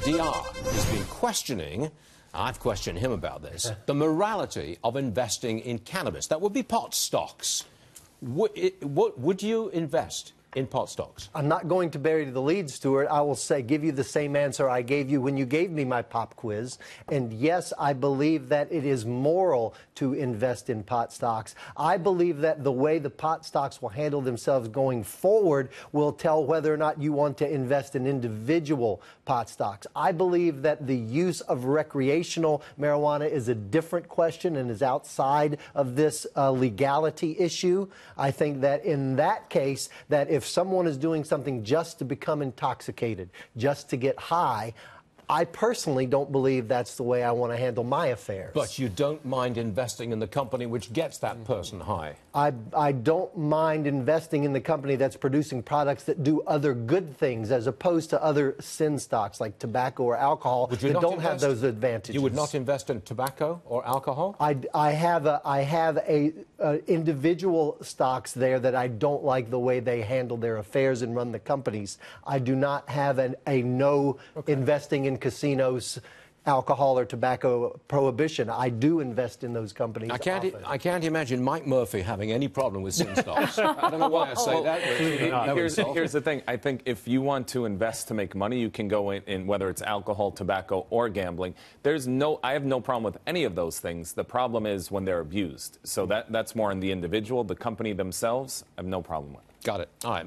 DR has been questioning, I've questioned him about this, the morality of investing in cannabis. That would be pot stocks. Would you invest in pot stocks? I'm not going to bury the lead, Stuart. I will give you the same answer I gave you when you gave me my pop quiz. And yes, I believe that it is moral to invest in pot stocks. I believe that the way the pot stocks will handle themselves going forward will tell whether or not you want to invest in individual pot stocks. I believe that the use of recreational marijuana is a different question and is outside of this legality issue. I think that in that case, that if someone is doing something just to become intoxicated, just to get high, I personally don't believe that's the way I want to handle my affairs. But you don't mind investing in the company which gets that person high? I don't mind investing in the company that's producing products that do other good things as opposed to other sin stocks like tobacco or alcohol that don't have those advantages. You would not invest in tobacco or alcohol? I have individual stocks there that I don't like the way they handle their affairs and run the companies. I do not have a no investing in casinos, alcohol or tobacco prohibition. I do invest in those companies. I can't imagine Mike Murphy having any problem with sin stocks. I don't know why I say that. Here's the thing. I think if you want to invest to make money, you can go in whether it's alcohol, tobacco, or gambling. I have no problem with any of those things. The problem is when they're abused. So that's more on the individual. The company themselves, I have no problem with. Got it. All right.